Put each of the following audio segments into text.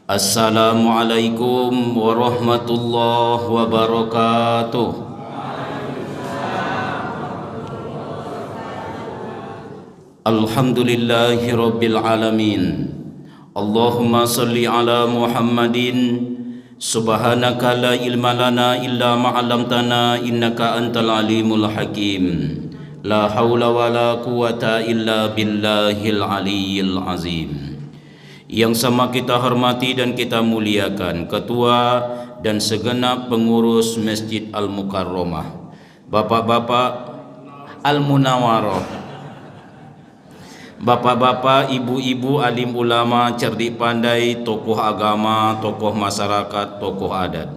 Assalamualaikum warahmatullahi wabarakatuh. Alhamdulillahi rabbil alamin. Allahumma salli ala Muhammadin. Subhanaka la ilma lana illa ma 'allamtana innaka antal alimul hakim. La haula wala quwata illa billahil aliyyil azim. Yang sama kita hormati dan kita muliakan Ketua dan segenap pengurus Masjid Al-Mukarramah, Bapak-bapak Al-Munawwarah, bapak-bapak, ibu-ibu, alim ulama, cerdik pandai, tokoh agama, tokoh masyarakat, tokoh adat.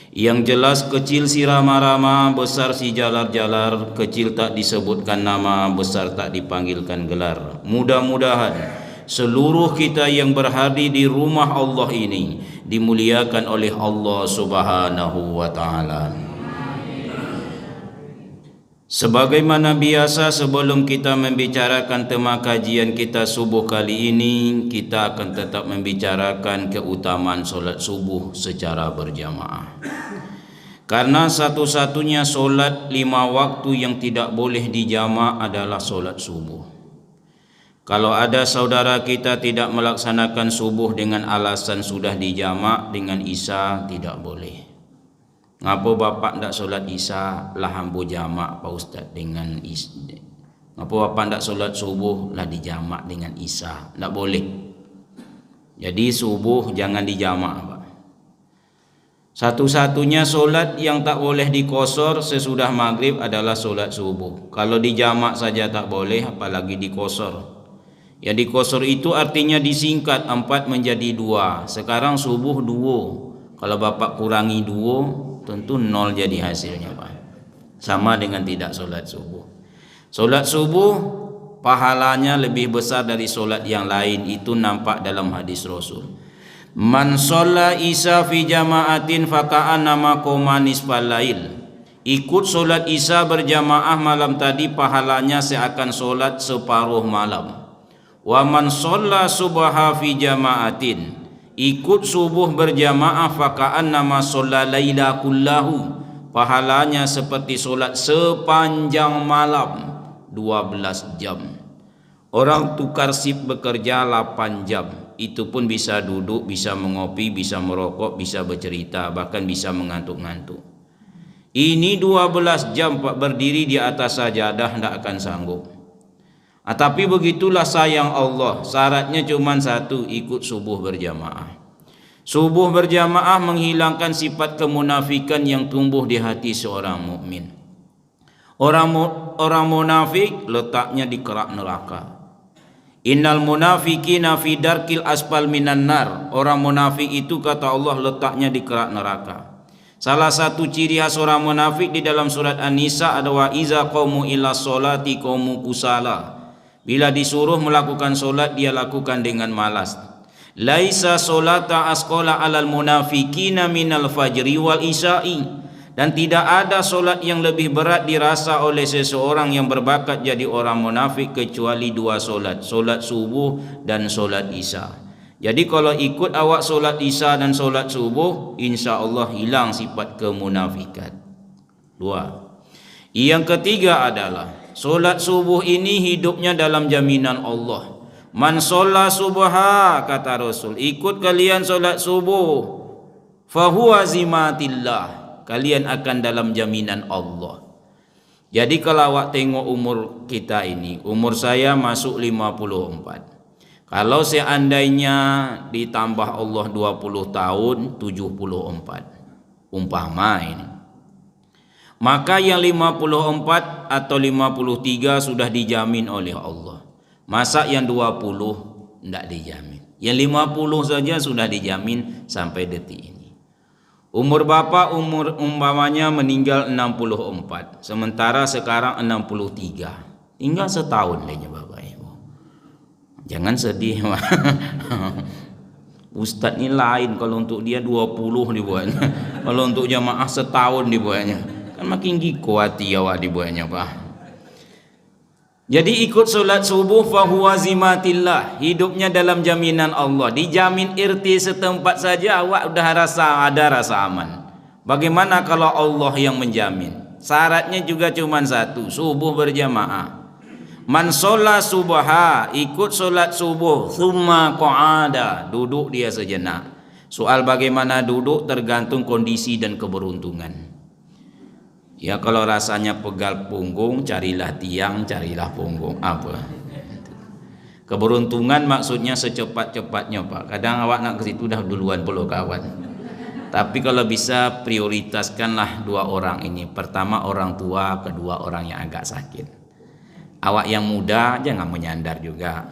Yang jelas kecil si rama-rama, besar si jalar-jalar, kecil tak disebutkan nama, besar tak dipanggilkan gelar. Mudah-mudahan seluruh kita yang berhadir di rumah Allah ini dimuliakan oleh Allah Subhanahu wa taala. Sebagaimana biasa, sebelum kita membicarakan tema kajian kita subuh kali ini, kita akan tetap membicarakan keutamaan solat subuh secara berjamaah. Karena satu-satunya solat 5 waktu yang tidak boleh dijamak adalah solat subuh. Kalau ada saudara kita tidak melaksanakan subuh dengan alasan sudah dijamak dengan isya, tidak boleh. Ngapa bapak tidak solat isya lah hambu jamak Pak Ustaz dengan isya? Ngapa bapak tidak solat subuh lah dijamak dengan isya? Tidak boleh. Jadi subuh jangan dijamak, Pak. Satu-satunya solat yang tak boleh dikosor sesudah maghrib adalah solat subuh. Kalau dijamak saja tak boleh, apalagi dikosor. Ya, dikosor itu artinya disingkat 4 menjadi 2. Sekarang subuh 2. Kalau bapak kurangi 2, tentu 0 jadi hasilnya, Pak. Sama dengan tidak solat subuh. Solat subuh pahalanya lebih besar dari solat yang lain. Itu nampak dalam hadis Rasul. Man sholla isya fi jama'atin faka'annama qoma nisfal lail. Ikut solat isya berjamaah malam tadi pahalanya seakan solat separuh malam. Wa man shalla subha fi jama'atin, ikut subuh berjamaah faka'annama shalla laila kullahu, pahalanya seperti solat sepanjang malam 12 jam. Orang tukar sip bekerja 8 jam, itu pun bisa duduk, bisa mengopi, bisa merokok, bisa bercerita, bahkan bisa mengantuk-ngantuk. Ini 12 jam Pak berdiri di atas sajadah tidak akan sanggup. Tapi begitulah sayang Allah, syaratnya cuma satu, ikut subuh berjamaah. Subuh berjamaah menghilangkan sifat kemunafikan yang tumbuh di hati seorang mukmin. Orang munafik letaknya di kerak neraka. Innal munafiqina fi darkil asfal minan nar. Orang munafik itu kata Allah letaknya di kerak neraka. Salah satu ciri khas orang munafik di dalam surat An-Nisa adalah iza qaumu ila sholati qaumu kusala. Bila disuruh melakukan solat, dia lakukan dengan malas. Laisa solata asqala alal munafikina minal fajri wal isya'i. Dan tidak ada solat yang lebih berat dirasa oleh seseorang yang berbakat jadi orang munafik kecuali 2 solat, solat subuh dan solat isya. Jadi kalau ikut awak solat isya dan solat subuh, insya Allah hilang sifat kemunafikan. 2. Yang ketiga adalah solat subuh ini hidupnya dalam jaminan Allah. Man sholla subha, kata Rasul, ikut kalian solat subuh, fahuwa zimatillah, kalian akan dalam jaminan Allah. Jadi kalau awak tengok umur kita ini, umur saya masuk 54. Kalau seandainya ditambah Allah 20 tahun, 74. Umpama ini. Maka yang 54 atau 53 sudah dijamin oleh Allah. Masa yang 20 tidak dijamin. Yang 50 saja sudah dijamin sampai detik ini. Umur bapak umpamanya meninggal 64. Sementara sekarang 63. Tinggal setahun lagi bapak ibu. Jangan sedih. Ustadz ini lain, kalau untuk dia 20 dibuatnya. Kalau untuk jamaah setahun dibuatnya. Kan makin giko hati awak dibuatnya, Pak. Jadi ikut solat subuh fahuwa zimatillah, hidupnya dalam jaminan Allah, dijamin irti setempat saja awak dah ada rasa aman. Bagaimana kalau Allah yang menjamin? Syaratnya juga cuma satu, subuh berjamaah. Man sholat subha, ikut solat subuh, thumma qa'ada, duduk dia sejenak. Soal bagaimana duduk tergantung kondisi dan keberuntungan. Ya kalau rasanya pegal punggung, carilah tiang, carilah punggung. Apa? Keberuntungan maksudnya secepat-cepatnya Pak. Kadang awak nak ke situ dah duluan puluh kawan. Tapi kalau bisa prioritaskanlah dua orang ini. Pertama orang tua, kedua orang yang agak sakit. Awak yang muda jangan menyandar juga.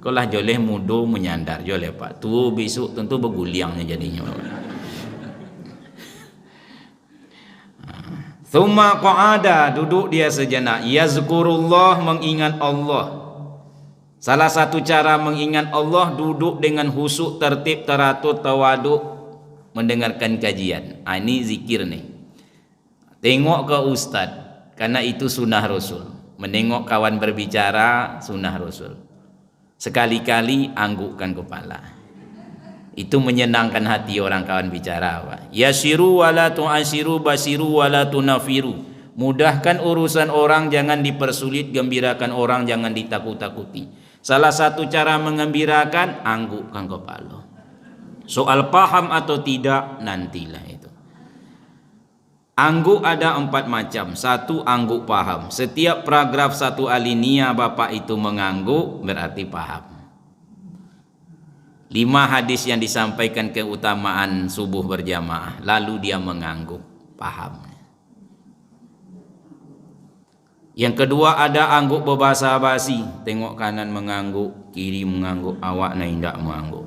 Kalau joleh muda menyandar joleh Pak. Tu besok tentu berguliangnya jadinya Pak. Thumma qa'ada, duduk dia sejenak. Yazkurullah, mengingat Allah. Salah satu cara mengingat Allah, duduk dengan husuk, tertib, teratur, tawaduk, mendengarkan kajian. Ini zikir nih. Tengok ke ustaz, karena itu sunnah Rasul. Menengok kawan berbicara, sunnah Rasul. Sekali-kali anggukkan kepala. Itu menyenangkan hati orang kawan bicara. Yasiru wala tu'asiru, basiru wala tunafiru. Mudahkan urusan orang, jangan dipersulit. Gembirakan orang, jangan ditakut-takuti. Salah satu cara mengembirakan, anggukkan kepala. Soal paham atau tidak, nantilah itu. Angguk ada 4 macam. Satu, angguk paham. Setiap paragraf satu alinea Bapak itu mengangguk, berarti paham. 5 hadis yang disampaikan keutamaan subuh berjamaah, lalu dia mengangguk, paham. Yang kedua ada angguk berbahasa basi, tengok kanan mengangguk, kiri mengangguk, awak tidak mengangguk.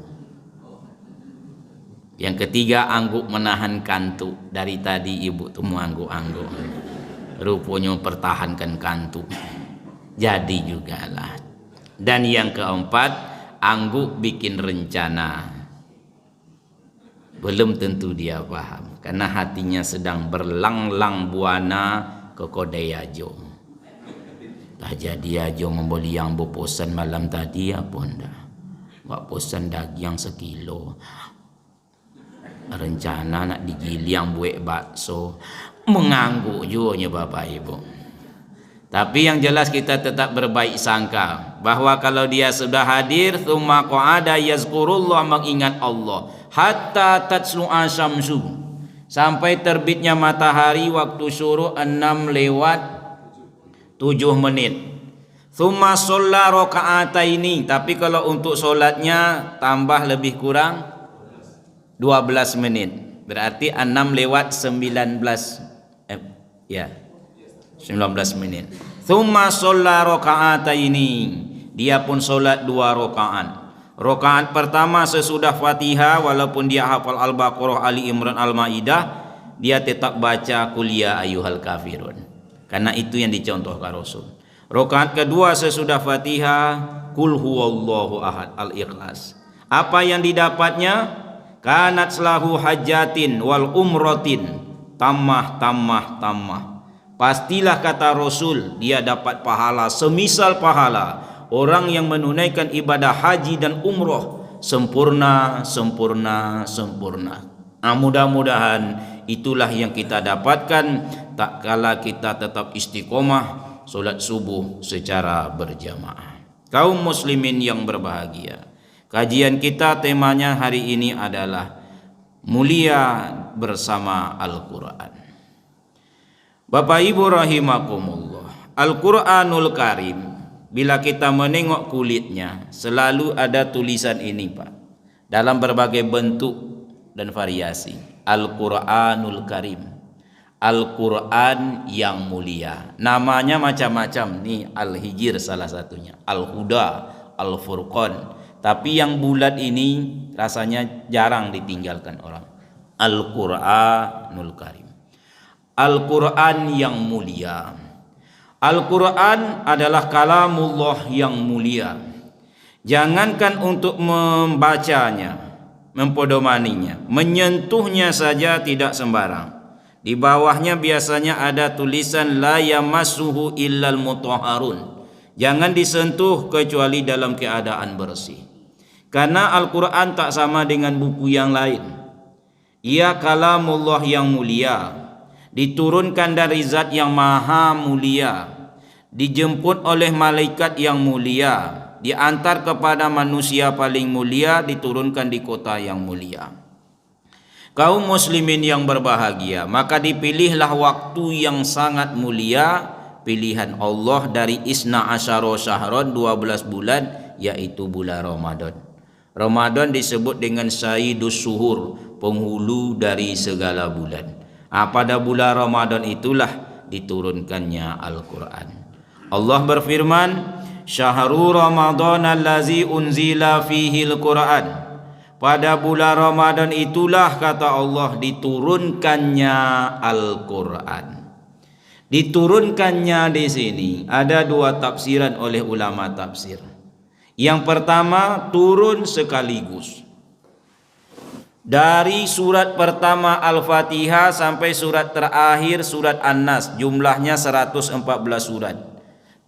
Yang ketiga angguk menahan kantuk, dari tadi ibu tu mengangguk-angguk, rupanya pertahankan kantuk, jadi jugalah. Dan yang keempat, angguk bikin rencana. Belum tentu dia paham, karena hatinya sedang berlang-lang buana ke Kodai Ajo. Dah jadi Ajo membeli yang berposan malam tadi apa ndak? Buat posan daging 1 kilo. Rencana nak digiliang buat bakso. Mengangguk juga Bapak Ibu. Tapi yang jelas kita tetap berbaik sangka bahwa kalau dia sudah hadir, tsumma qa'ada yazkurullah, mengingat Allah hatta tatslu'a syamsu, sampai terbitnya matahari waktu syuruk 6:07. Tsumma shalla raka'ataini, tapi kalau untuk solatnya tambah lebih kurang 12 menit. Berarti 6:19 19 menit. Tsumma shalla raka'ataini, dia pun solat 2 rakaat. Rakaat pertama sesudah Fatihah, walaupun dia hafal Al-Baqarah, Ali Imran, Al-Maidah, dia tetap baca qul ya ayyuhal kafirun, karena itu yang dicontohkan Rasul. Rakaat kedua sesudah Fatihah, qul huwallahu ahad, Al-Ikhlas. Apa yang didapatnya? Kanat lahu hajatin wal umratin tammah. Pastilah kata Rasul, dia dapat pahala semisal pahala orang yang menunaikan ibadah haji dan umroh sempurna. Mudah-mudahan itulah yang kita dapatkan tak kala kita tetap istiqomah solat subuh secara berjamaah. Kaum muslimin yang berbahagia, kajian kita temanya hari ini adalah mulia bersama Al-Quran. Bapak Ibu rahimakumullah, Al-Quranul Karim, bila kita menengok kulitnya, selalu ada tulisan ini Pak, dalam berbagai bentuk dan variasi. Al-Quranul Karim, Al-Quran yang mulia. Namanya macam-macam, nih Al-Hijr salah satunya, Al-Huda, Al-Furqan. Tapi yang bulat ini rasanya jarang ditinggalkan orang. Al-Quranul Karim, Al-Quran yang mulia. Al-Quran adalah kalamullah yang mulia. Jangankan untuk membacanya, mempodomaninya, menyentuhnya saja tidak sembarang. Di bawahnya biasanya ada tulisan la yamassuhu illal mutahharun, Jangan disentuh kecuali dalam keadaan bersih. Karena Al-Quran tak sama dengan buku yang lain. Ia kalamullah yang mulia, diturunkan dari zat yang maha mulia, dijemput oleh malaikat yang mulia, diantar kepada manusia paling mulia, diturunkan di kota yang mulia. Kaum muslimin yang berbahagia, maka dipilihlah waktu yang sangat mulia, pilihan Allah dari isna asyara syahron, 12 bulan, yaitu bulan Ramadan. Ramadan disebut dengan Sayyidus Suhur, penghulu dari segala bulan. Pada bulan Ramadan itulah diturunkannya Al-Quran. Allah berfirman, Syahrul Ramadan allazi unzila fihi al-Quran. Pada bulan Ramadan itulah, kata Allah, diturunkannya Al-Quran. Diturunkannya di sini ada dua tafsiran oleh ulama tafsir. Yang pertama, turun sekaligus. Dari surat pertama Al-Fatihah sampai surat terakhir surat An-Nas, jumlahnya 114 surat.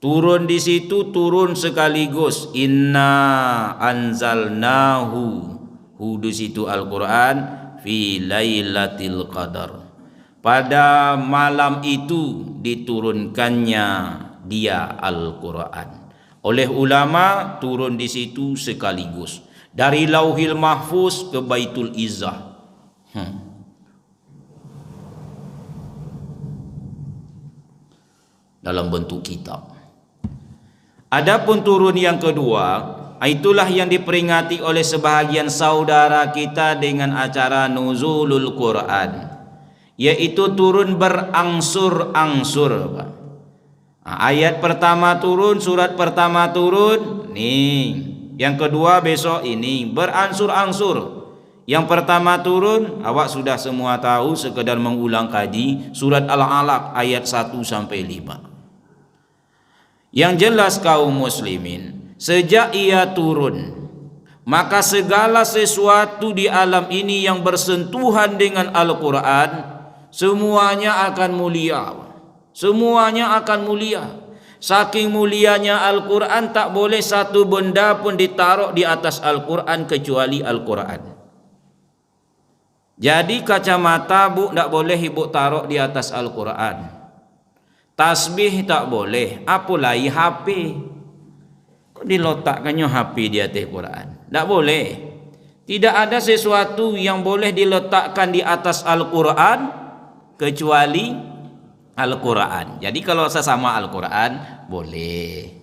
Turun di situ, turun sekaligus. Inna anzalnahu, di situ Al-Quran, fi lailatul qadar. Pada malam itu diturunkannya dia Al-Quran. Oleh ulama, turun di situ sekaligus. Dari Lauhil Mahfuz ke Baitul Izzah. Dalam bentuk kitab. Adapun turun yang kedua, itulah yang diperingati oleh sebahagian saudara kita dengan acara Nuzulul Quran, yaitu turun berangsur-angsur. Ayat pertama turun, surat pertama turun, nih. Yang kedua besok ini, berangsur-angsur. Yang pertama turun, awak sudah semua tahu, sekedar mengulang kaji, surat Al-Alaq ayat 1 sampai 5. Yang jelas kaum muslimin, sejak ia turun, maka segala sesuatu di alam ini yang bersentuhan dengan Al-Quran, semuanya akan mulia. Semuanya akan mulia. Saking mulianya Al-Quran, tak boleh satu benda pun ditaruh di atas Al-Quran kecuali Al-Quran. Jadi kacamata tak boleh ibu taruh di atas Al-Quran. Tasbih tak boleh, apalagi HP. Kok diletakkannya HP di atas Quran? Tak boleh. Tidak ada sesuatu yang boleh diletakkan di atas Al-Quran kecuali Al-Quran. Jadi kalau sesama Al-Quran boleh.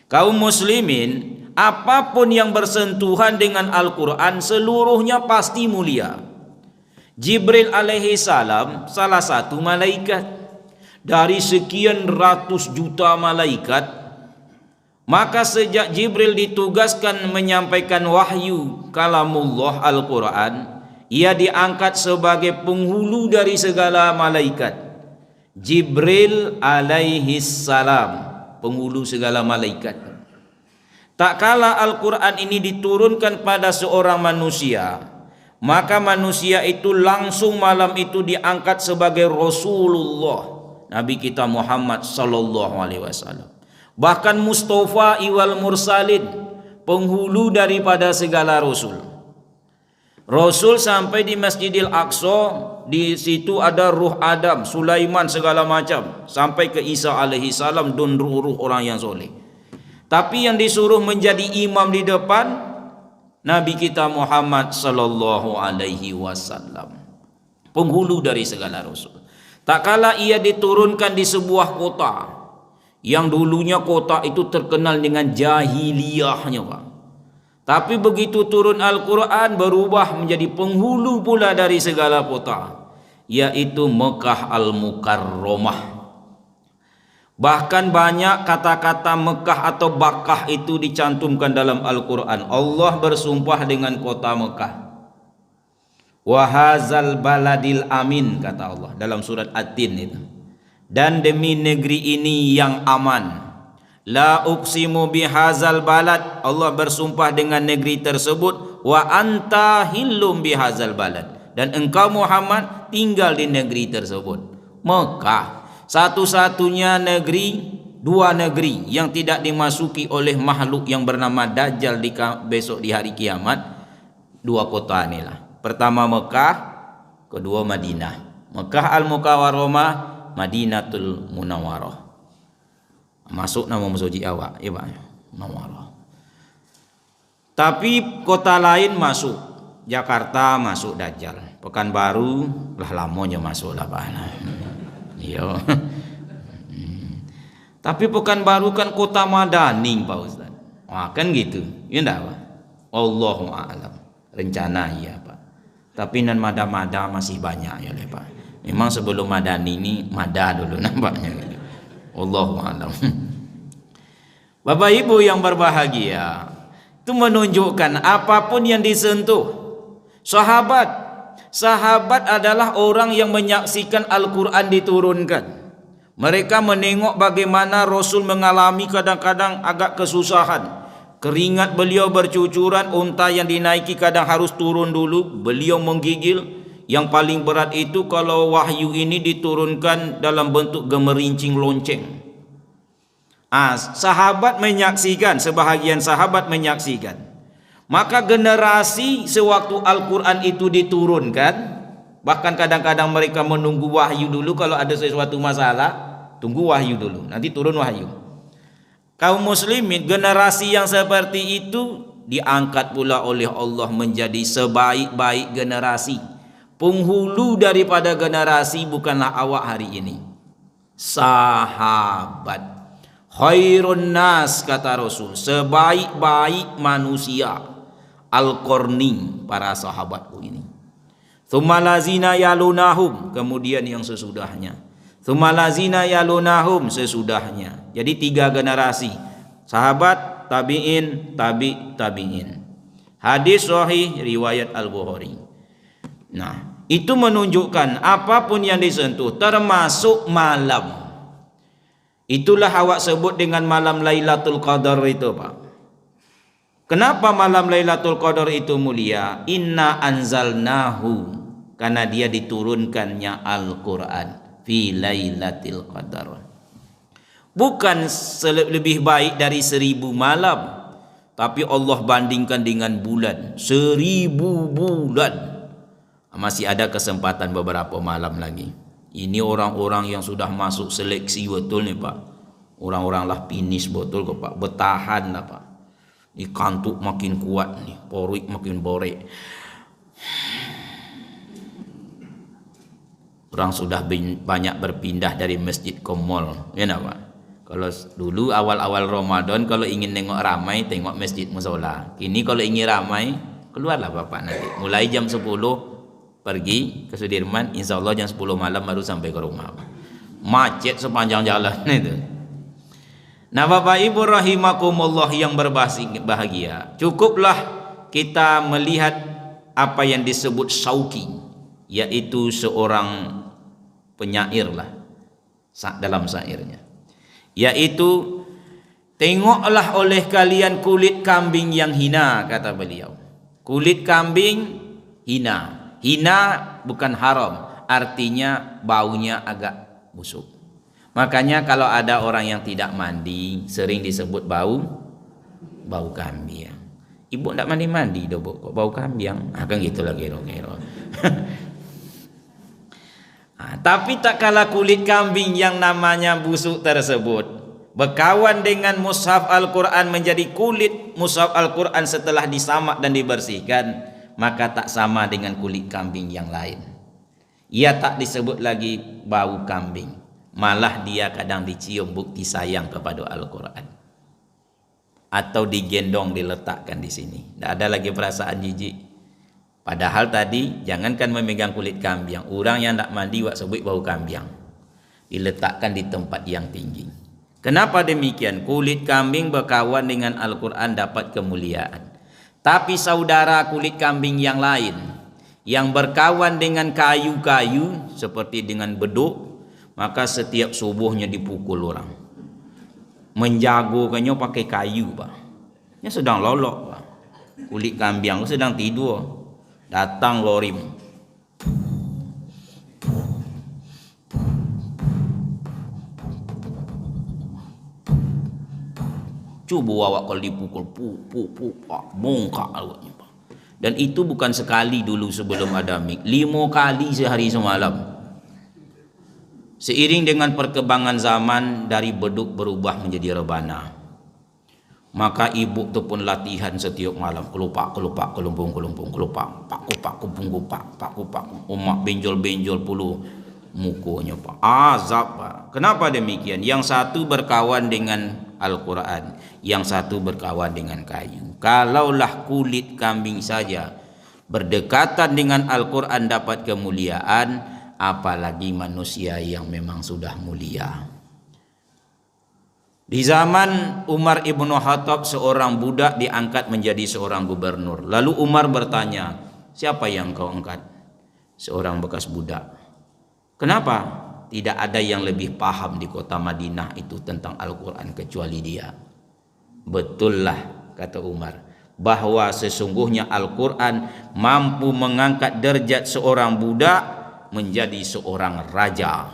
Kaum muslimin, apapun yang bersentuhan dengan Al-Quran seluruhnya pasti mulia. Jibril alaihi salam salah satu malaikat dari sekian ratus juta malaikat. Maka sejak Jibril ditugaskan menyampaikan wahyu kalamullah Al-Quran, ia diangkat sebagai penghulu dari segala malaikat. Jibril alaihi salam, penghulu segala malaikat. Tak kala Al-Quran ini diturunkan pada seorang manusia, maka manusia itu langsung malam itu diangkat sebagai Rasulullah, Nabi kita Muhammad sallallahu alaihi wasallam. Bahkan Mustafa iwal mursalin, penghulu daripada segala rasul. Rasul sampai di Masjidil Aqsa, di situ ada ruh Adam, Sulaiman segala macam, sampai ke Isa alaihi salam dan ruh-ruh orang yang soleh. Tapi yang disuruh menjadi imam di depan Nabi kita Muhammad sallallahu alaihi wasallam, penghulu dari segala rasul. Tak kala ia diturunkan di sebuah kota yang dulunya kota itu terkenal dengan jahiliyahnya, Pak. Tapi begitu turun Al-Quran, berubah menjadi penghulu pula dari segala kota, yaitu Mekah Al-Mukarramah. Bahkan banyak kata-kata Mekah atau Bakkah itu dicantumkan dalam Al-Quran. Allah bersumpah dengan kota Mekah. Wahazal baladil amin, kata Allah dalam surat At-Tin itu. Dan demi negeri ini yang aman. La uqsimu bihazal balad, Allah bersumpah dengan negeri tersebut. Wa anta hillum bihazal balad, dan engkau Muhammad tinggal di negeri tersebut. Mekah satu-satunya negeri dua negeri yang tidak dimasuki oleh makhluk yang bernama Dajjal besok di hari kiamat, dua kota inilah. Pertama Mekah, kedua Madinah. Mekah Al-Mukarramah, Madinatul Munawwarah. Masuk nama masjid awak, ya Pak. Munawwarah. Tapi kota lain masuk. Jakarta masuk Dajjal. Pekanbaru lah lamanya masuk lah Pak. Iya. Tapi Pekanbaru kan kota madani Pak Ustaz. Wah, kan gitu. Ya enggak Pak? Allahu a'lam. Rencana ya Pak. Tapi nan mada-mada masih banyak ya Pak. Memang sebelum madani ini mada dulu nampaknya gitu. Allahu a'lam. Bapak Ibu yang berbahagia, itu menunjukkan apapun yang disentuh sahabat adalah orang yang menyaksikan Al-Quran diturunkan. Mereka menengok bagaimana Rasul mengalami kadang-kadang agak kesusahan, keringat beliau bercucuran, unta yang dinaiki kadang harus turun dulu, beliau menggigil. Yang paling berat itu kalau wahyu ini diturunkan dalam bentuk gemerincing lonceng. Sahabat menyaksikan, sebahagian sahabat menyaksikan. Maka generasi sewaktu Al-Quran itu diturunkan, bahkan kadang-kadang mereka menunggu wahyu dulu. Kalau ada sesuatu masalah, tunggu wahyu dulu, nanti turun wahyu. Kaum muslimin generasi yang seperti itu diangkat pula oleh Allah menjadi sebaik-baik generasi. Penghulu daripada generasi bukanlah awak hari ini, sahabat. Khairun nas, kata Rasul, sebaik-baik manusia al-qarni, para sahabatku ini. Tsumalazina yalunahum, kemudian yang sesudahnya. Tsumalazina yalunahum, sesudahnya. Jadi 3 generasi, sahabat, tabi'in, tabi'in. Hadis sahih riwayat Al-Bukhari. Nah, itu menunjukkan apapun yang disentuh, termasuk malam. Itulah awak sebut dengan malam Lailatul Qadar itu Pak. Kenapa malam Lailatul Qadar itu mulia? Inna anzalnahu, karena dia diturunkannya Al-Quran fi Lailatul Qadar. Bukan lebih baik dari 1000 malam, tapi Allah bandingkan dengan bulan, 1000 bulan. Masih ada kesempatan beberapa malam lagi. Ini orang-orang yang sudah masuk seleksi betul nih Pak. Orang-orang lah finish betul kok Pak. Bertahan lah Pak. Ini kantuk makin kuat nih, porik makin borek. Orang sudah banyak berpindah dari masjid ke mall, ya Pak. Kalau dulu awal-awal Ramadan kalau ingin nengok ramai, tengok masjid musola. Kini kalau ingin ramai, keluarlah Bapak nanti. Mulai jam 10 pergi ke Sudirman, insya Allah jam 10 malam baru sampai ke rumah. Macet sepanjang jalan itu. Nah Bapak Ibu rahimakumullah yang berbahagia, cukuplah kita melihat apa yang disebut Syauqi, yaitu seorang penyair lah dalam syairnya, yaitu tengoklah oleh kalian kulit kambing yang hina, kata beliau. Kulit kambing hina. Hina bukan haram, artinya baunya agak busuk. Makanya kalau ada orang yang tidak mandi sering disebut bau kambing. Ibu tidak mandi-mandi dah kok bau kambing. Kan gitulah kira-kira. Tapi tak kalah kulit kambing yang namanya busuk tersebut berkawan dengan mushaf Al-Quran menjadi kulit mushaf Al-Quran setelah disamak dan dibersihkan, maka tak sama dengan kulit kambing yang lain. Ia tak disebut lagi bau kambing, malah dia kadang dicium bukti sayang kepada Al-Quran, atau digendong diletakkan di sini. Tidak ada lagi perasaan jijik. Padahal tadi jangankan memegang kulit kambing, orang yang tak mandi wak sebut bau kambing, diletakkan di tempat yang tinggi. Kenapa demikian? Kulit kambing berkawan dengan Al-Quran dapat kemuliaan. Tapi saudara kulit kambing yang lain yang berkawan dengan kayu-kayu seperti dengan beduk, maka setiap subuhnya dipukul orang. Menjagokannya pakai kayu Pak. Dia sedang lolok Pak. Kulit kambing sedang tidur, datang lori, Coba awak kalau dipukul, bongkak awaknya, Pak. Dan itu bukan sekali dulu sebelum ada mik, 5 kali sehari semalam. Seiring dengan perkembangan zaman, dari beduk berubah menjadi rebana. Maka ibu tu pun latihan setiap malam, kelupak, kelumpung, kelupak, pak kupak, umak benjol pulu mukonya, Pak. Azab, Pak. Kenapa demikian? Yang satu berkawan dengan Al-Quran, yang satu berkawan dengan kayu. Kalaulah kulit kambing saja berdekatan dengan Al-Quran dapat kemuliaan, apalagi manusia yang memang sudah mulia. Di zaman Umar ibnu Khattab, seorang budak diangkat menjadi seorang gubernur. Lalu Umar bertanya, siapa yang kau angkat? Seorang bekas budak. Kenapa? Tidak ada yang lebih paham di kota Madinah itu tentang Al-Quran kecuali dia. Betullah, kata Umar, bahwa sesungguhnya Al-Quran mampu mengangkat derajat seorang budak menjadi seorang raja.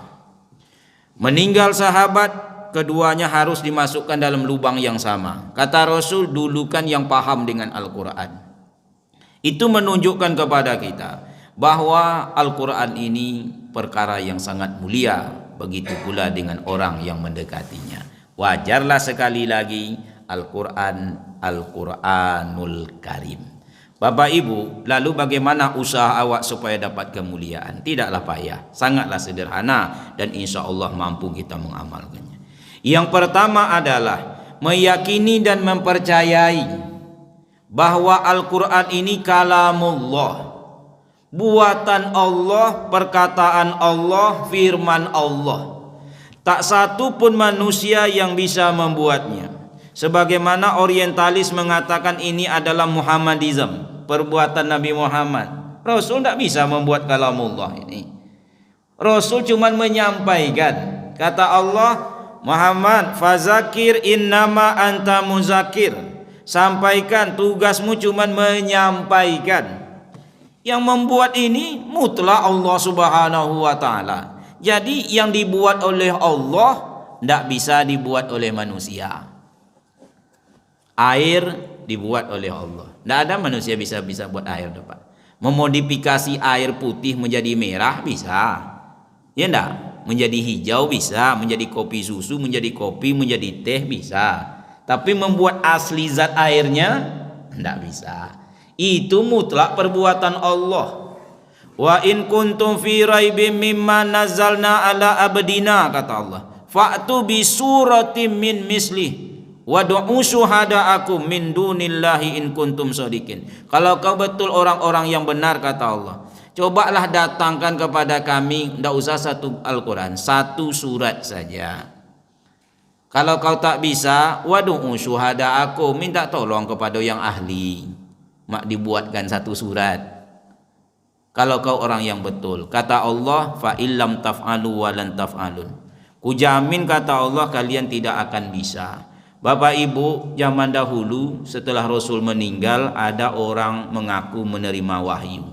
Meninggal sahabat, keduanya harus dimasukkan dalam lubang yang sama. Kata Rasul, dulu kan yang paham dengan Al-Quran. Itu menunjukkan kepada kita bahwa Al-Quran ini perkara yang sangat mulia. Begitu pula dengan orang yang mendekatinya. Wajarlah sekali lagi Al-Quranul Karim. Bapak Ibu, lalu bagaimana usaha awak supaya dapat kemuliaan? Tidaklah payah, sangatlah sederhana, dan insya Allah mampu kita mengamalkannya. Yang pertama adalah meyakini dan mempercayai bahwa Al-Quran ini kalamullah, buatan Allah, perkataan Allah, firman Allah. Tak satu pun manusia yang bisa membuatnya. Sebagaimana orientalis mengatakan ini adalah Muhammadism, perbuatan Nabi Muhammad. Rasul tidak bisa membuat kalamullah ini. Rasul cuma menyampaikan. Kata Allah, Muhammad, fazakir innama anta muzakir. Sampaikan, tugasmu cuma menyampaikan. Yang membuat ini mutlak Allah Subhanahu wa taala. Jadi yang dibuat oleh Allah tidak bisa dibuat oleh manusia. Air dibuat oleh Allah. Tidak ada manusia bisa buat air, Pak. Memodifikasi air putih menjadi merah bisa. Ya enggak? Menjadi hijau bisa, menjadi kopi susu, menjadi kopi, menjadi teh bisa. Tapi membuat asli zat airnya tidak bisa. Itu mutlak perbuatan Allah. Wa in kuntum fi raibim mimma nazzalna ala abdina, kata Allah, fa'tu bi suratin min mislih wad'u syuhada'akum min dunillahi in kuntum shadiqin. Kalau kau betul orang-orang yang benar, kata Allah, cobalah datangkan kepada kami, tidak usah satu Al-Quran, satu surat saja. Kalau kau tak bisa, wad'u syuhada'akum, minta tolong kepada yang ahli, mak dibuatkan satu surat. Kalau kau orang yang betul, kata Allah, fa illam taf'alu wa lan taf'alun, kujamin, kata Allah, kalian tidak akan bisa. Bapak Ibu, zaman dahulu setelah Rasul meninggal, ada orang mengaku menerima wahyu,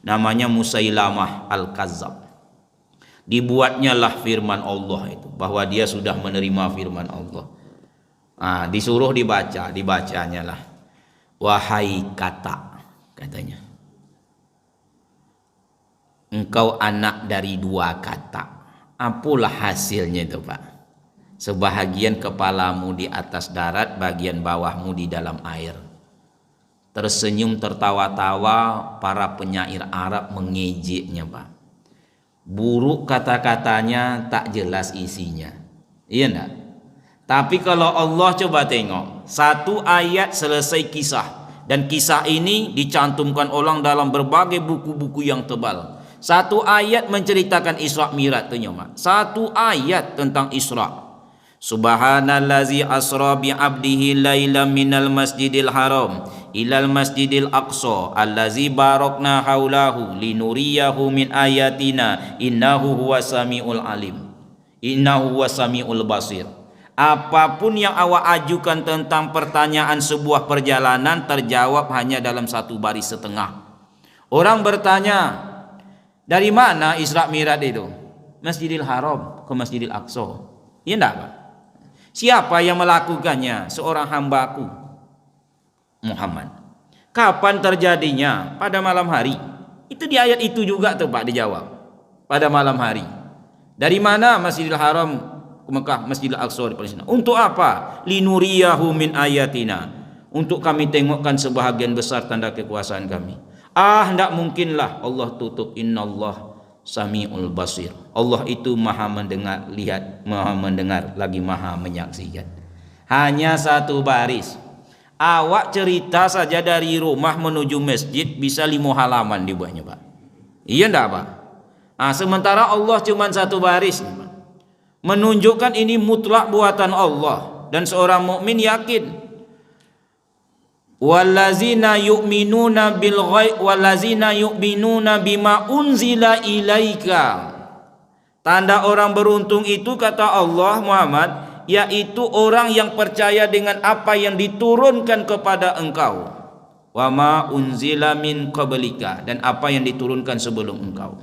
namanya Musailamah Al-Kazzab. Dibuatnya lah firman Allah itu, bahwa dia sudah menerima firman Allah. Disuruh dibacanya lah, wahai kata, katanya, engkau anak dari 2 kata. Apalah hasilnya itu, Pak? Sebahagian kepalamu di atas darat, bagian bawahmu di dalam air. Tersenyum tertawa-tawa para penyair Arab mengejeknya, Pak. Buruk kata-katanya, tak jelas isinya. Iya enggak? Tapi kalau Allah, coba tengok, satu ayat selesai kisah, dan kisah ini dicantumkan orang dalam berbagai buku-buku yang tebal. Satu ayat menceritakan Isra Mi'raj, satu ayat tentang Isra. Subhanallazi asra bi 'abdihi lailan minal masjidil haram ilal masjidil aqsa allazi barakna haulahu linuriyahu min ayatina innahu huwas samiul alim innahu huwas samiul basir. Apapun yang awak ajukan tentang pertanyaan sebuah perjalanan, terjawab hanya dalam 1 baris setengah. Orang bertanya, dari mana Isra Mi'raj itu? Masjidil Haram ke Masjidil Aqsa. Iya enggak, Pak? Siapa yang melakukannya? Seorang hambaku, Muhammad. Kapan terjadinya? Pada malam hari. Itu di ayat itu juga tuh Pak dijawab. Pada malam hari. Dari mana? Masjidil Haram ke Mekah, Masjidil Aqsa di Palestina. Untuk apa? Linuriyahu min ayatina. Untuk kami tengokkan sebahagian besar tanda kekuasaan kami. Enggak mungkinlah Allah tutup. Innallah Sami'ul Basir. Allah itu maha mendengar, lihat, maha mendengar, lagi maha menyaksikan. Hanya satu baris. Awak cerita saja dari rumah menuju masjid bisa 5 halaman dibuatnya Pak. Iya enggak Pak? Sementara Allah cuma satu baris, Pak. Menunjukkan ini mutlak buatan Allah. Dan seorang mukmin yakin. Wallazina yu'minuna bil ghaib wallazina yu'minuna bima unzila ilaika. Tanda orang beruntung itu kata Allah Muhammad, yaitu orang yang percaya dengan apa yang diturunkan kepada engkau. Wa ma unzila min qablika, dan apa yang diturunkan sebelum engkau.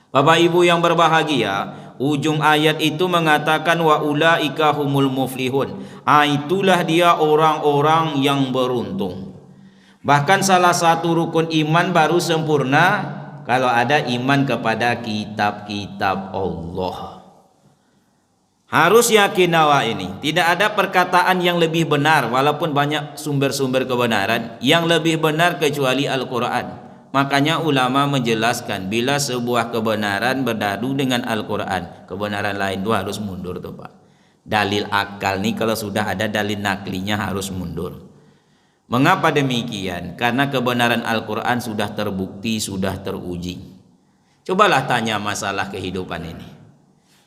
Bapak Ibu yang berbahagia, ujung ayat itu mengatakan wa ulaika humul muflihun. Itulah dia orang-orang yang beruntung. Bahkan salah satu rukun iman baru sempurna kalau ada iman kepada kitab-kitab Allah. Harus yakin awak ini, tidak ada perkataan yang lebih benar walaupun banyak sumber-sumber kebenaran yang lebih benar kecuali Al-Qur'an. Makanya ulama menjelaskan bila sebuah kebenaran berdadu dengan Al-Quran, kebenaran lain itu harus mundur tuh Pak. Dalil akal nih kalau sudah ada dalil naklinya harus mundur. Mengapa demikian? Karena kebenaran Al-Quran sudah terbukti, sudah teruji. Cobalah tanya masalah kehidupan ini.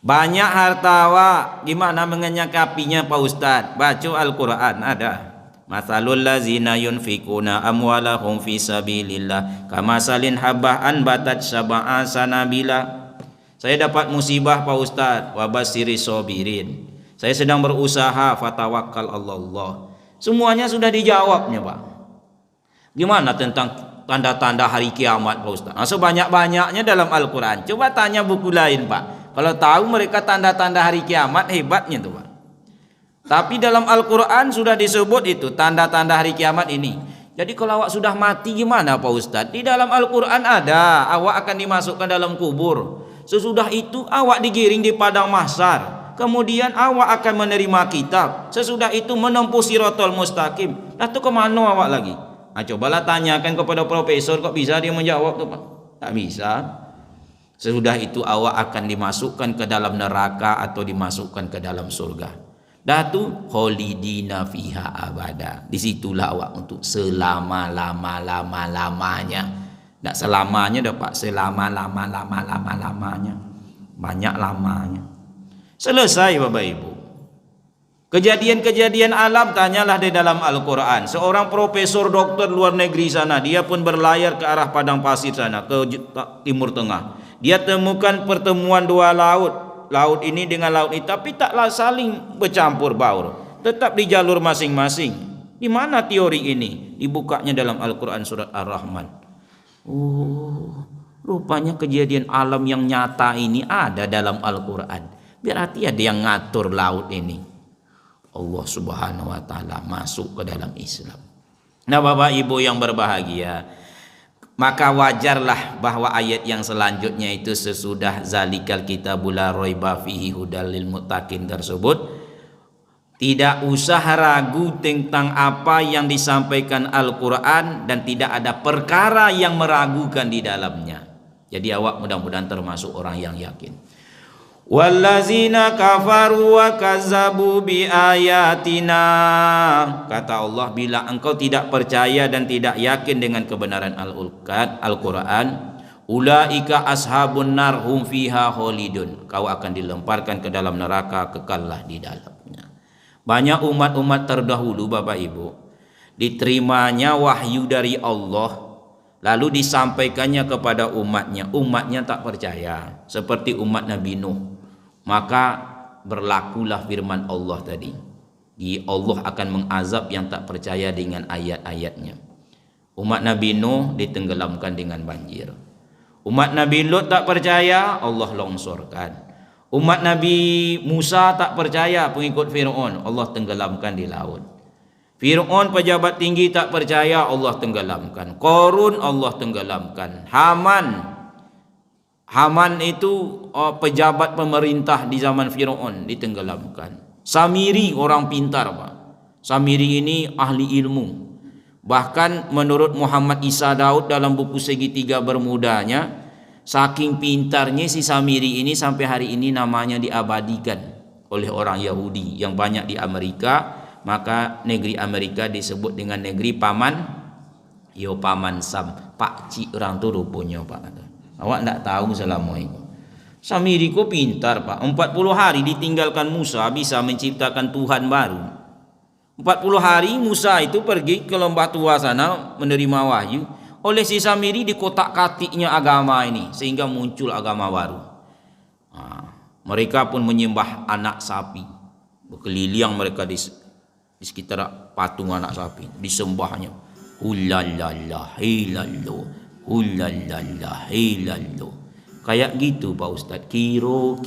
Banyak hartawan, gimana menyikapinya Pak Ustadz? Baca Al-Quran ada. Mathalul lazina yunfikuna amwalahum fi sabilillah kamasalin habbah anbatat sab'a sanabila. Saya dapat musibah Pak Ustadz, wabasiri sobirin. Saya sedang berusaha, fatawakkal Allah. Semuanya sudah dijawabnya Pak. Gimana tentang tanda-tanda hari kiamat Pak Ustadz? Sebanyak-banyaknya dalam Al-Quran. Coba tanya buku lain Pak. Kalau tahu mereka tanda-tanda hari kiamat, hebatnya tuh Pak. Tapi dalam Al-Quran sudah disebut itu tanda-tanda hari kiamat ini. Jadi kalau awak sudah mati gimana Pak Ustadz? Di dalam Al-Quran ada, awak akan dimasukkan dalam kubur. Sesudah itu awak digiring di padang mahsyar. Kemudian awak akan menerima kitab. Sesudah itu menempuh siratal mustaqim. Lalu kemana awak lagi? Cobalah tanyakan kepada profesor, kok bisa dia menjawab tuh Pak? Tak bisa. Sesudah itu awak akan dimasukkan ke dalam neraka atau dimasukkan ke dalam surga. Datu kholidina fiha abada. Disitulah awak untuk selama-lama-lama-lamanya. Tidak selamanya dapat selama-lama-lama-lama-lamanya. Banyak lamanya. Selesai Bapak Ibu. Kejadian-kejadian alam tanyalah di dalam Al-Quran. Seorang profesor doktor luar negeri sana, dia pun berlayar ke arah padang pasir sana, ke timur tengah. Dia temukan pertemuan dua laut. Laut ini dengan laut ini, tapi taklah saling bercampur baur, tetap di jalur masing-masing. Di mana teori ini? Dibukanya dalam Al-Quran surat Ar-Rahman. Rupanya kejadian alam yang nyata ini ada dalam Al-Quran. Berarti ada yang ngatur laut ini. Allah Subhanahu wa Ta'ala masuk ke dalam Islam. Nah Bapak Ibu yang berbahagia, maka wajarlah bahwa ayat yang selanjutnya itu sesudah zalikal kitabul la raiba fihi hudal lil muttaqin tersebut, tidak usah ragu tentang apa yang disampaikan Al-Quran dan tidak ada perkara yang meragukan di dalamnya. Jadi awak mudah-mudahan termasuk orang yang yakin. Wallazina kafaru wa kazzabu bi ayatina. Kata Allah, bila engkau tidak percaya dan tidak yakin dengan kebenaran Al-Quran, ulaika ashabun nar hum fiha khalidun. Kau akan dilemparkan ke dalam neraka, kekallah di dalamnya. Banyak umat-umat terdahulu Bapak Ibu, diterimanya wahyu dari Allah, lalu disampaikannya kepada umatnya tak percaya, seperti umat Nabi Nuh. Maka berlakulah firman Allah tadi, Allah akan mengazab yang tak percaya dengan ayat-ayatnya. Umat Nabi Nuh ditenggelamkan dengan banjir. Umat Nabi Lut tak percaya, Allah longsorkan. Umat Nabi Musa tak percaya pengikut Fir'aun, Allah tenggelamkan di laut. Fir'aun pejabat tinggi tak percaya, Allah tenggelamkan. Qarun Allah tenggelamkan. Haman itu pejabat pemerintah di zaman Fir'aun ditenggelamkan. Samiri orang pintar Pak. Samiri ini ahli ilmu. Bahkan menurut Muhammad Isa Daud dalam buku Segitiga Bermudanya, saking pintarnya si Samiri ini sampai hari ini namanya diabadikan oleh orang Yahudi yang banyak di Amerika. Maka negeri Amerika disebut dengan negeri paman Sam. Pakcik orang tu rupanya Pak. Awak tak tahu selama itu. Samiri ko pintar Pak. 40 hari ditinggalkan Musa bisa menciptakan Tuhan baru. 40 hari Musa itu pergi ke lembah tua sana menerima wahyu. Oleh si Samiri dikotak-katiknya agama ini sehingga muncul agama baru. Mereka pun menyembah anak sapi. Berkeliling mereka di sekitar patung anak sapi, disembahnya. Hulalala hilallo, hulalala hilallo. Kayak gitu Pak Ustaz. Kiro,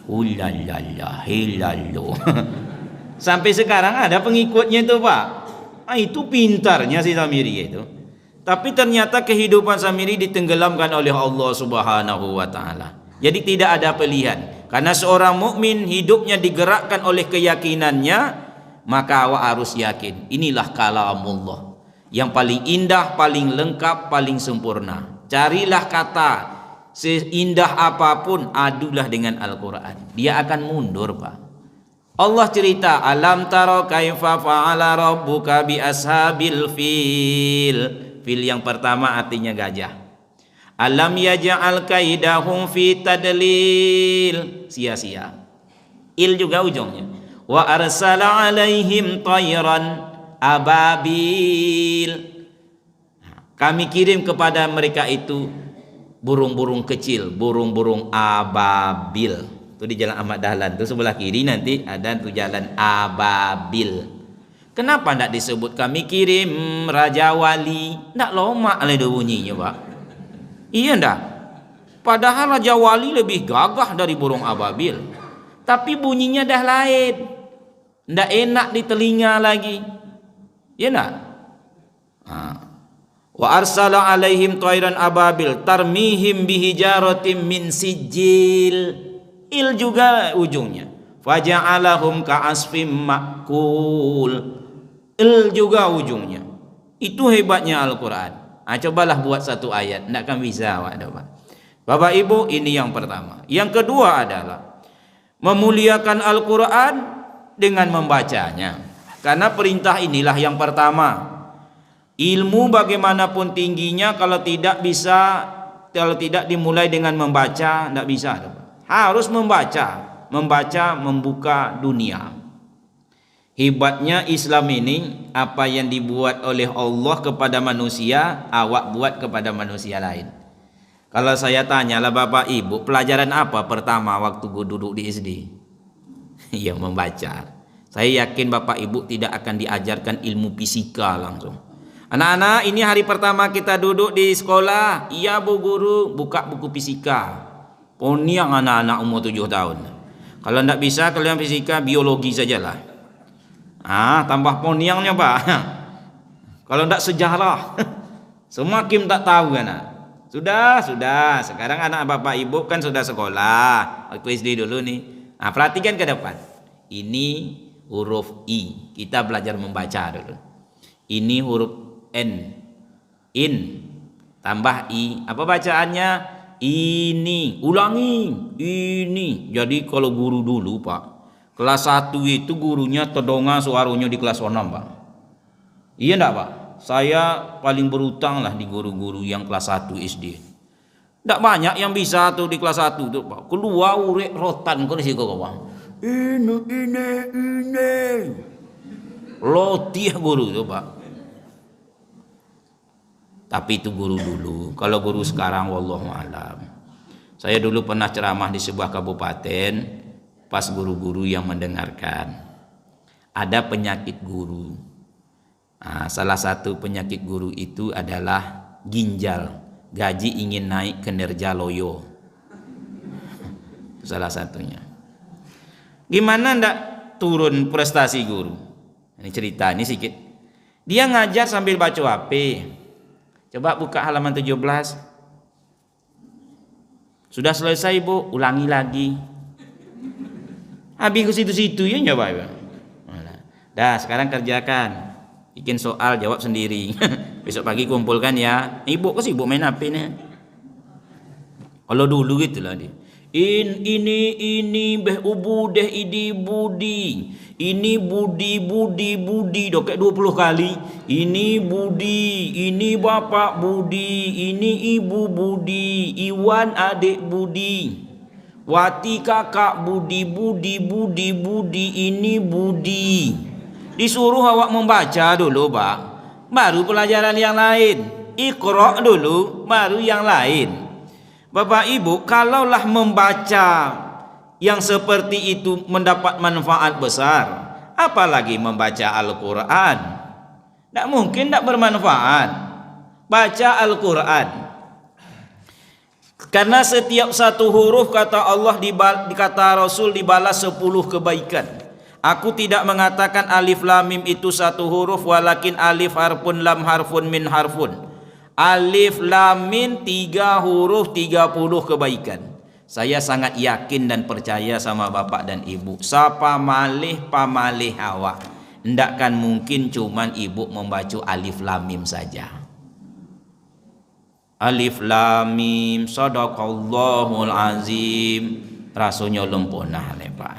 hulalala hilallo. Sampai sekarang ada pengikutnya itu Pak. Itu pintarnya si Samiri itu. Tapi ternyata kehidupan Samiri ditenggelamkan oleh Allah Subhanahu wa taala. Jadi tidak ada pilihan. Karena seorang mukmin hidupnya digerakkan oleh keyakinannya, maka awak harus yakin inilah kalamullah yang paling indah, paling lengkap, paling sempurna. Carilah kata seindah apapun, adulah dengan Al-Qur'an. Dia akan mundur Pak. Allah cerita, alam taro kaifa fa'ala rabbuka bi ashabil fil. Fil yang pertama artinya gajah. Alam yaj'al kaidahum fi tadlil. Sia-sia. Il juga ujungnya. Wa arsala alaihim tayran ababil. Kami kirim kepada mereka itu burung-burung kecil, burung-burung ababil. Itu di Jalan Ahmad Dahlan itu sebelah kiri nanti ada tuh Jalan Ababil. Kenapa tidak disebut kami kirim Raja Wali? Tidak lomak lah itu bunyinya Pak. Iya enggak? Padahal Raja Wali lebih gagah dari burung ababil. Tapi bunyinya dah lain. Tidak enak di telinga lagi. Iya enggak? Wa arsala alaihim tayran ababil tarmihim bihijaratim min sijil. Il juga ujungnya. Faja'alahum ka'asfim ma'kul. Il juga ujungnya. Itu hebatnya Al-Quran. Cobalah buat satu ayat. Tidak akan bisa Bapak Ibu, ini yang pertama. Yang kedua adalah memuliakan Al-Quran dengan membacanya. Karena perintah inilah yang pertama. Ilmu bagaimanapun tingginya kalau tidak dimulai dengan membaca, tidak bisa. Harus membaca membuka dunia. Hebatnya Islam ini, apa yang dibuat oleh Allah kepada manusia, awak buat kepada manusia lain. Kalau saya tanyalah Bapak Ibu, pelajaran apa pertama waktu gue duduk di SD? Ya membaca. Saya yakin Bapak Ibu tidak akan diajarkan ilmu fisika langsung. Anak-anak, ini hari pertama kita duduk di sekolah. Iya Bu Guru, buka buku fisika. Poniang anak-anak umur 7 tahun. Kalau tidak bisa kalian fisika, biologi sajalah. Tambah poniangnya Pak. Kalau tidak sejarah. Semakin tak tahu kan. Sudah. Sekarang anak Bapak Ibu kan sudah sekolah. Waktu SD dulu nih. Perhatikan ke depan. Ini huruf I. Kita belajar membaca dulu. Ini huruf N. In. Tambah I. Apa bacaannya? Ini. Ulangi. Ini. Jadi kalau guru dulu Pak, kelas 1 itu gurunya terdonga suaranya di kelas 6 Pak. Iya enggak Pak? Saya paling berutang lah di guru-guru yang kelas 1 SD. Enggak banyak yang bisa tuh di kelas 1 tuh Pak. Keluar urek rotan kok di situ Pak. Ini. Lotih guru tuh Pak. Tapi itu guru dulu. Kalau guru sekarang wallahu alam. Saya dulu pernah ceramah di sebuah kabupaten. Pas guru-guru yang mendengarkan, ada penyakit guru. Salah satu penyakit guru itu adalah ginjal. Gaji ingin naik, kinerja loyo. salah satunya. Gimana ndak turun prestasi guru? Ini cerita ini sedikit. Dia ngajar sambil baca HP. Coba buka halaman 17. Sudah selesai Bu, ulangi lagi. Habis ke situ-situ ya nyoba ya. Dah sekarang kerjakan. Bikin soal jawab sendiri. Besok pagi kumpulkan ya. Ibu kok sibuk main HP nih. Kalau dulu gitulah dia. Ini beh ubu deh idi budi. Ini budi dokek 20 kali. Ini budi, ini bapak budi, ini ibu budi, Iwan adik budi. Wati kakak budi, ini budi. Disuruh awak membaca dulu, Pak. Baru pelajaran yang lain. Iqra dulu, baru yang lain. Bapak Ibu, kalaulah membaca yang seperti itu mendapat manfaat besar, apalagi membaca Al-Quran. Tidak mungkin tidak bermanfaat. Baca Al-Quran. Karena setiap satu huruf kata Allah, kata Rasul dibalas 10 kebaikan. Aku tidak mengatakan alif lam mim itu satu huruf, walakin alif harfun lam harfun min harfun. Alif lam mim 3 huruf 30 kebaikan. Saya sangat yakin dan percaya sama bapak dan ibu. Sapa malih pamalih awak. Ndakkan mungkin cuman ibu membaca alif lam mim saja. Alif lam mim sadaqallahul azim. Rasanya lempona le Pak.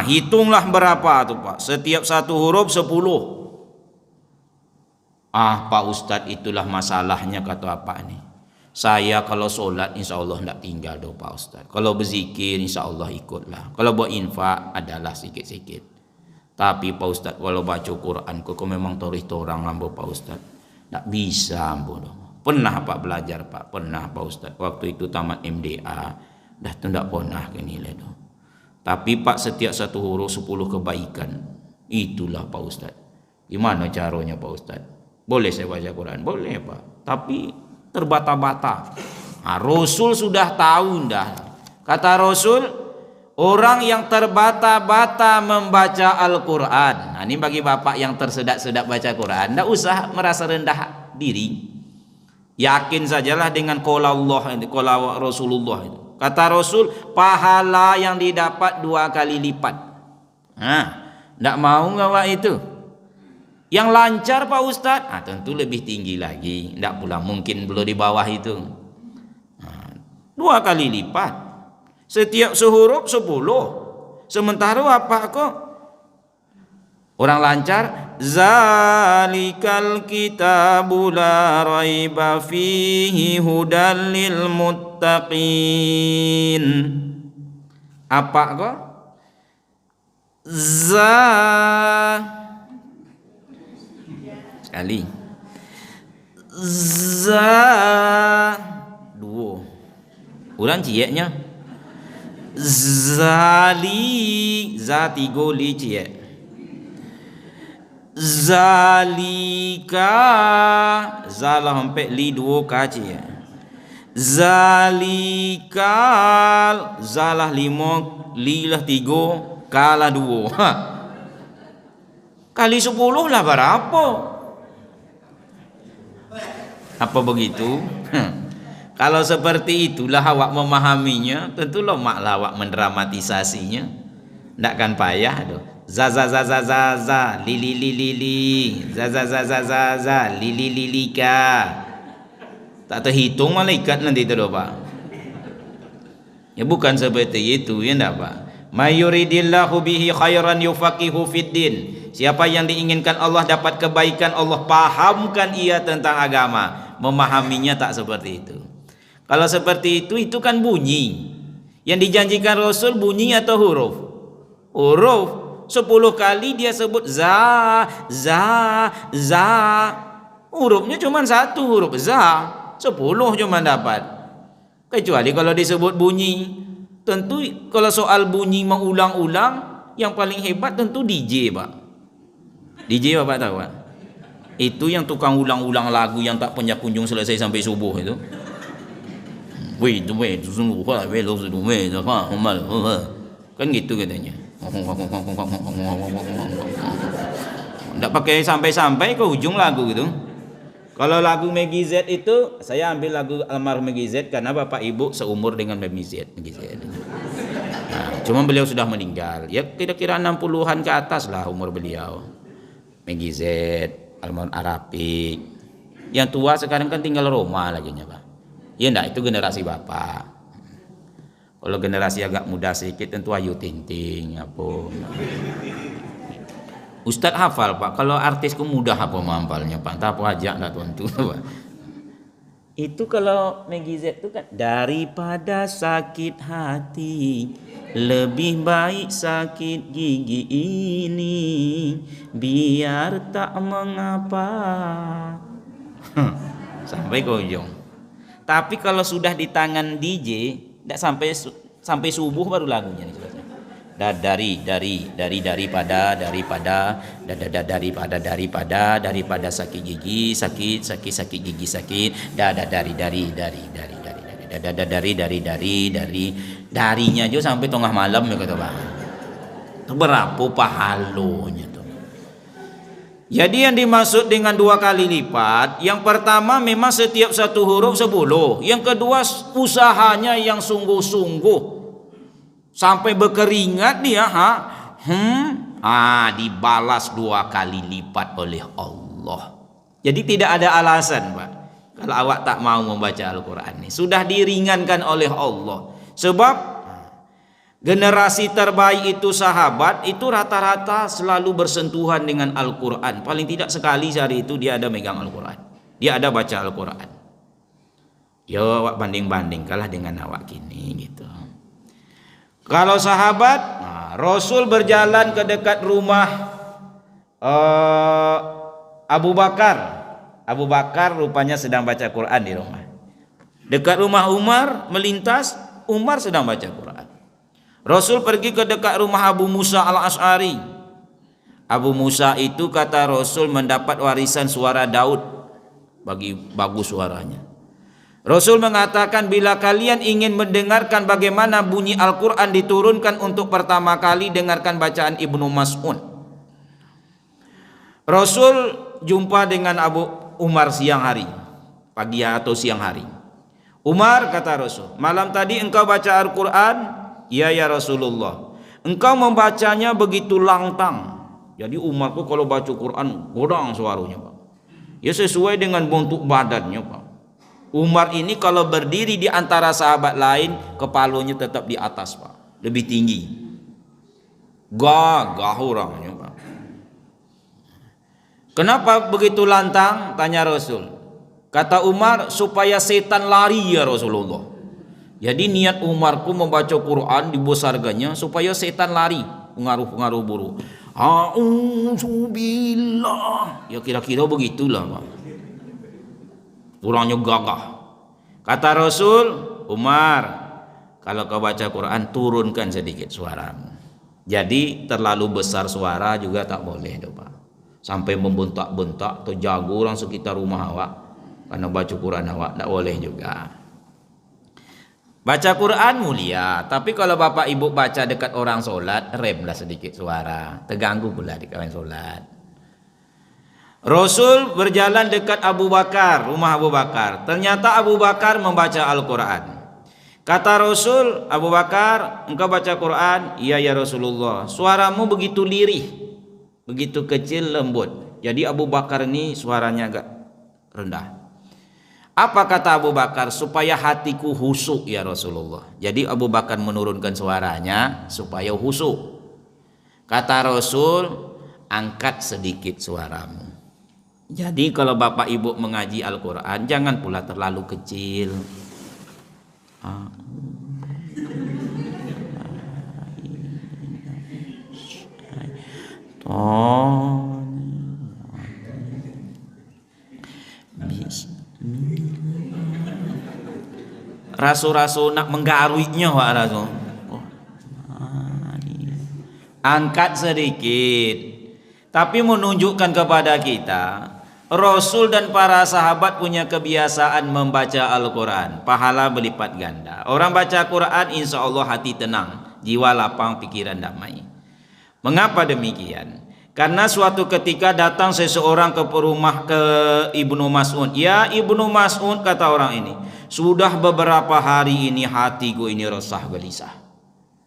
Hitunglah berapa tuh Pak. Setiap satu huruf 10. Pak Ustadz, itulah masalahnya kata apa nih. Saya kalau sholat insya Allah tidak tinggal doh Pak Ustadz. Kalau berzikir insya Allah ikutlah. Kalau buat infak adalah sikit-sikit. Tapi Pak Ustadz kalau baca Quran kok memang torih torang lambo Pak Ustadz. Tak bisa bodoh. Pernah Pak belajar Pak. Pernah Pak Ustadz. Waktu itu tamat MDA. Dah tidak pernah ke nilai doh. Tapi Pak setiap satu huruf 10 kebaikan. Itulah Pak Ustadz. Gimana caranya Pak Ustadz? Boleh saya baca Quran? Boleh Pak. Tapi terbata-bata. Rasul sudah tahu dah. Kata Rasul, orang yang terbata-bata membaca Al-Quran. Ini bagi bapak yang tersedak-sedak baca Quran, tidak usah merasa rendah diri. Yakin sajalah dengan qala Allah, qala Rasulullah itu. Kata Rasul, pahala yang didapat 2 kali lipat. Tidak mau ngawak itu. Yang lancar Pak Ustadz, tentu lebih tinggi lagi. Tidak pula mungkin belum di bawah itu. 2 kali lipat. Setiap sehuruf 10. Sementara apa kok? Orang lancar, zalikal kitabu la raiba fihi hudal lil muttaqin. Apa kok? Sekali. Dua. Ulang cieknya. Za 3 li ciek. Zalika zalah sampai li 2 ka ciek. Zalikal zalah 5 li lah 3 kalah 2. Kali 10 lah berapa? Apa begitu? Kalau seperti itulah awak memahaminya, tentu lemaklah awak mendramatisasinya. Tidak kan payah doh. Za li za li lika. Tak terhitung malaikat nanti itu doh Pak. Ya bukan seperti itu ya enggak Pak. Mayuridillahu bihi khairan yufaqihu fiddin. Siapa yang diinginkan Allah dapat kebaikan, Allah pahamkan ia tentang agama. Memahaminya tak seperti itu. Kalau seperti itu kan bunyi. Yang dijanjikan Rasul bunyi atau huruf? Huruf. 10 kali dia sebut za. Hurufnya cuma 1 huruf za. 10 cuma dapat. Kecuali kalau disebut bunyi. Tentu kalau soal bunyi mengulang-ulang, yang paling hebat tentu DJ Pak. DJ Bapak tahu Pak? Itu yang tukang ulang-ulang lagu yang tak punya kunjung selesai sampai subuh itu. Wei tu wei tu sungguh lah, wei lu tu wei tu kan gitu katanya. Nggak pakai sampai-sampai ke ujung lagu gitu. Kalau lagu Meggy Z itu, saya ambil lagu almarhum Meggy Z karena bapak ibu seumur dengan Meggy Z. Nah, cuma beliau sudah meninggal. Ya kira-kira 60-an ke atas lah umur beliau. Meggy Z, almarhum Arapik. Yang tua sekarang kan tinggal Roma lagi nya, Pak. Ya enggak, itu generasi bapak. Kalau generasi agak muda sedikit tentu Ayu Ting Ting apa. Ustadz hafal, Pak. Kalau artisku mudah apa menghafalnya, Pak. Tak apa aja enggak tentu, Pak. Itu kalau Meggy Z itu kan daripada sakit hati lebih baik sakit gigi ini biar tak mengapa. Sampai ke ujung. Tapi kalau sudah di tangan DJ tidak sampai subuh baru lagunya nih selesai. Daripada sakit gigi sakit gigi sakit darinya aja sampai tengah malam ya kata Bang. Berapa pahalonya tuh. Jadi yang dimaksud dengan 2 kali lipat, yang pertama memang setiap satu huruf 10, yang kedua usahanya yang sungguh-sungguh sampai berkeringat dia dibalas 2 kali lipat oleh Allah. Jadi tidak ada alasan, Pak, kalau awak tak mau membaca Al-Quran ini. Sudah diringankan oleh Allah. Sebab generasi terbaik itu sahabat itu rata-rata selalu bersentuhan dengan Al-Quran. Paling tidak sekali sehari itu dia ada megang Al-Quran, dia ada baca Al-Quran. Ya awak banding-banding kalah dengan awak kini gitu. Kalau sahabat, Rasul berjalan ke dekat rumah Abu Bakar. Abu Bakar rupanya sedang baca Quran di rumah. Dekat rumah Umar melintas, Umar sedang baca Quran. Rasul pergi ke dekat rumah Abu Musa al-Ash'ari. Abu Musa itu kata Rasul mendapat warisan suara Daud, bagus suaranya. Rasul mengatakan bila kalian ingin mendengarkan bagaimana bunyi Al-Quran diturunkan untuk pertama kali, dengarkan bacaan Ibnu Mas'ud. Rasul jumpa dengan Abu Umar siang hari, pagi atau siang hari. Umar kata Rasul, malam tadi engkau baca Al-Quran? Iya ya Rasulullah. Engkau membacanya begitu lantang. Jadi Umar tuh kalau baca Quran godang suaranya, Pak. Ya sesuai dengan bentuk badannya, Pak. Umar ini kalau berdiri di antara sahabat lain, kepalanya tetap di atas, Pak. Lebih tinggi. Gagah orangnya, Pak. Kenapa begitu lantang? Tanya Rasul. Kata Umar, supaya setan lari ya Rasulullah. Jadi niat Umarku membaca Quran dibesarkannya supaya setan lari, pengaruh-pengaruh buruk. A'udzubillah. Ya kira-kira begitulah, Pak. Kurangnya gagah. Kata Rasul, Umar, kalau kau baca Quran turunkan sedikit suaramu. Jadi terlalu besar suara juga tak boleh, Pak. Sampai membentak-bentak atau jago orang sekitar rumah awak karena baca Quran awak, tak boleh juga. Baca Quran mulia, tapi kalau bapak ibu baca dekat orang solat, remlah sedikit suara, terganggu pula di kawan solat. Rasul berjalan dekat Abu Bakar, rumah Abu Bakar. Ternyata Abu Bakar membaca Al-Quran. Kata Rasul, Abu Bakar, engkau baca Quran? Iya ya Rasulullah. Suaramu begitu lirih, begitu kecil lembut. Jadi Abu Bakar ini suaranya agak rendah. Apa kata Abu Bakar? Supaya hatiku husuk ya Rasulullah. Jadi Abu Bakar menurunkan suaranya supaya husuk. Kata Rasul, angkat sedikit suaramu. Jadi kalau bapak ibu mengaji Al-Quran, jangan pula terlalu kecil. Rasul-rasul nak menggaruinya Pak Rasul. Angkat sedikit. Tapi menunjukkan kepada kita Rasul dan para sahabat punya kebiasaan membaca Al-Quran, pahala berlipat ganda. Orang baca Quran insya Allah hati tenang, jiwa lapang, pikiran damai. Mengapa demikian? Karena suatu ketika datang seseorang ke rumah ke Ibnu Mas'ud. Ya Ibnu Mas'ud, kata orang ini, sudah beberapa hari ini hatiku ini resah gelisah.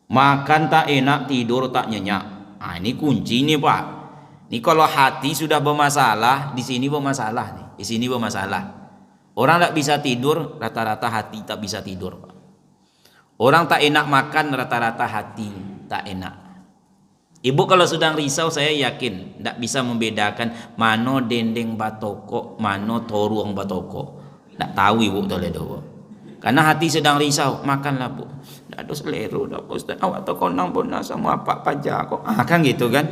Makan tak enak, tidur tak nyenyak. Nah, ini kunci nih Pak. Ini kalau hati sudah bermasalah, di sini bermasalah nih. Di sini bermasalah. Orang tak bisa tidur, rata-rata hati tak bisa tidur, Pak. Orang tak enak makan, rata-rata hati tak enak. Ibu kalau sedang risau, saya yakin tak bisa membedakan mano dendeng batoko, mano toruang batoko. Tak tahu ibu Toledo. Karena hati sedang risau, makanlah Bu. Tak ada selero, dah Ustaz. Awak tak konang bona sama apa pajak kok. Kan gitu kan?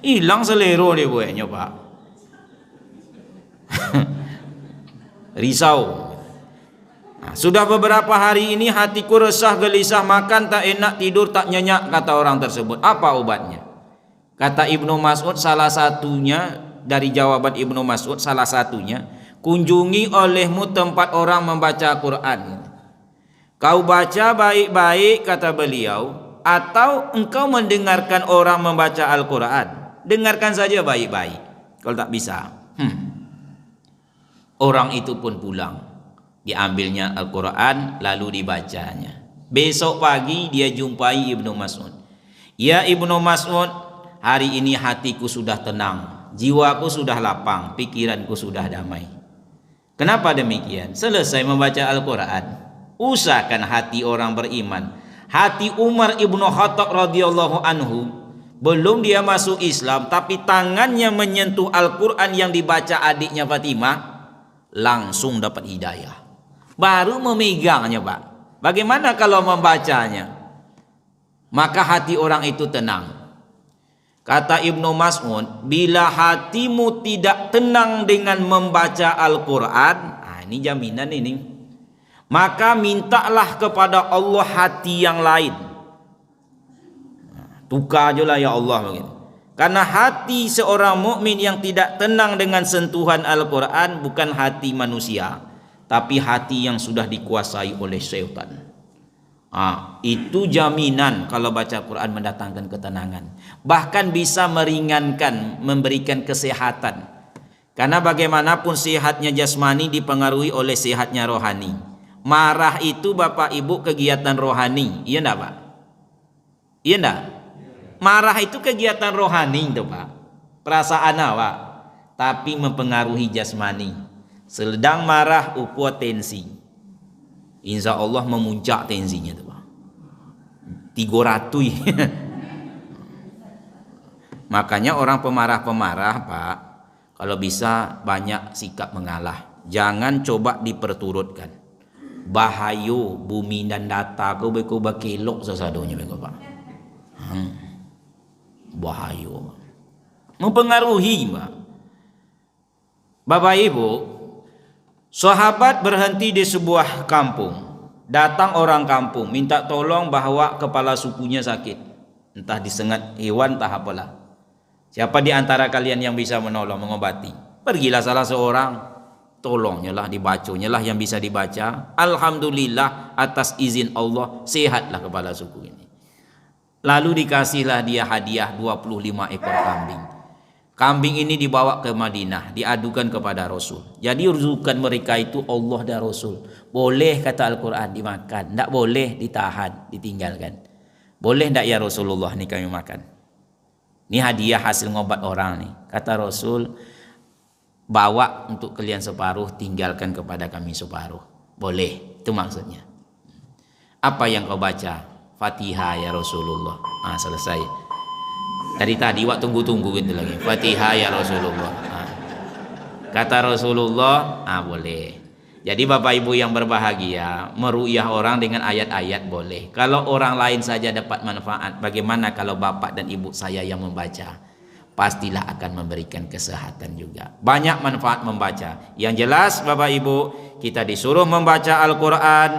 Hilang selero dia buatnya Pak. Risau. Nah, sudah beberapa hari ini hatiku resah gelisah, makan tak enak, tidur tak nyenyak, kata orang tersebut. Apa obatnya? Kata Ibnu Mas'ud, salah satunya dari jawaban Ibnu Mas'ud, salah satunya, kunjungi olehmu tempat orang membaca Quran. Kau baca baik-baik, kata beliau, atau engkau mendengarkan orang membaca Al-Quran. Dengarkan saja baik-baik. Kalau tak bisa, orang itu pun pulang. Diambilnya Al-Quran lalu dibacanya. Besok pagi dia jumpai Ibnu Mas'ud. Ya Ibnu Mas'ud, hari ini hatiku sudah tenang, jiwaku sudah lapang, pikiranku sudah damai. Kenapa demikian? Selesai membaca Al-Quran, usahakan hati orang beriman. Hati Umar Ibnu Khattab radhiyallahu anhu, belum dia masuk Islam, tapi tangannya menyentuh Al-Quran yang dibaca adiknya Fatimah, langsung dapat hidayah. Baru memegangnya Pak. Bagaimana kalau membacanya? Maka hati orang itu tenang. Kata Ibnu Mas'ud, bila hatimu tidak tenang dengan membaca Al-Quran, ini jaminan ini, maka mintalah kepada Allah hati yang lain. Tukar je lah ya Allah begitu. Karena hati seorang mukmin yang tidak tenang dengan sentuhan Al-Quran bukan hati manusia, tapi hati yang sudah dikuasai oleh syaitan. Itu jaminan kalau baca Quran mendatangkan ketenangan. Bahkan bisa meringankan, memberikan kesehatan. Karena bagaimanapun sehatnya jasmani dipengaruhi oleh sehatnya rohani. Marah itu Bapak Ibu kegiatan rohani, iya enggak Pak? Iya enggak? Marah itu kegiatan rohani itu Pak. Perasaan Pak, tapi mempengaruhi jasmani. Sedang marah ukuah tensi, insya Allah memuncak tensinya tuh Pak. 300. Makanya orang pemarah-pemarah Pak, kalau bisa banyak sikap mengalah. Jangan coba diperturutkan. Bahayo bumi dan data kau beko bakilok sesadonya beko Pak. Bahayo. Mempengaruhi Pak. Bapak Ibu, sahabat berhenti di sebuah kampung. Datang orang kampung minta tolong bahwa kepala sukunya sakit. Entah disengat hewan entah apalah. Siapa di antara kalian yang bisa menolong, mengobati? Pergilah salah seorang, tolongnya lah, dibaconya lah yang bisa dibaca. Alhamdulillah atas izin Allah sehatlah kepala suku ini. Lalu dikasihlah dia hadiah 25 ekor kambing. Kambing ini dibawa ke Madinah, diadukan kepada Rasul. Jadi rujukan mereka itu Allah dan Rasul. Boleh kata Al-Quran dimakan, tidak boleh ditahan, ditinggalkan. Boleh tidak ya Rasulullah nih kami makan? Ini hadiah hasil ngobat orang nih. Kata Rasul, bawa untuk kalian separuh, tinggalkan kepada kami separuh. Boleh, itu maksudnya. Apa yang kau baca? Fatihah ya Rasulullah. Selesai. Dari tadi wak tunggu-tunggu gitu lagi. Fatihah ya Rasulullah. Kata Rasulullah, boleh. Jadi Bapak Ibu yang berbahagia, meruyah orang dengan ayat-ayat boleh. Kalau orang lain saja dapat manfaat, bagaimana kalau Bapak dan Ibu saya yang membaca? Pastilah akan memberikan kesehatan juga. Banyak manfaat membaca. Yang jelas Bapak Ibu, kita disuruh membaca Al-Quran,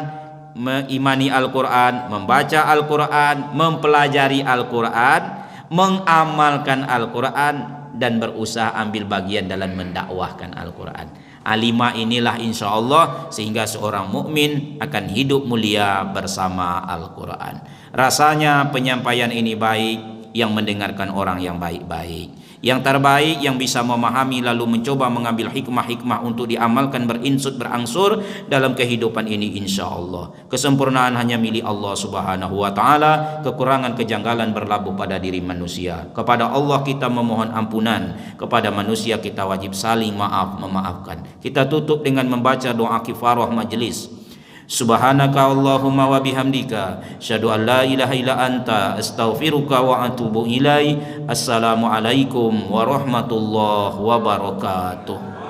mengimani Al-Quran, membaca Al-Quran, mempelajari Al-Quran, mengamalkan Al-Quran, dan berusaha ambil bagian dalam mendakwahkan Al-Quran. Lima inilah insya Allah sehingga seorang mukmin akan hidup mulia bersama Al-Quran. Rasanya penyampaian ini baik, yang mendengarkan orang yang baik-baik. Yang terbaik yang bisa memahami lalu mencoba mengambil hikmah-hikmah untuk diamalkan berinsut berangsur dalam kehidupan ini insya Allah. Kesempurnaan hanya milik Allah Subhanahu wa ta'ala. Kekurangan kejanggalan berlabuh pada diri manusia. Kepada Allah kita memohon ampunan, kepada manusia kita wajib saling memaafkan. Kita tutup dengan membaca doa kifarah majelis. Subhanaka Allahumma wa bihamdika asyhadu an la ilaha illa anta astaghfiruka wa atubu ilaik. Assalamualaikum warahmatullahi wabarakatuh.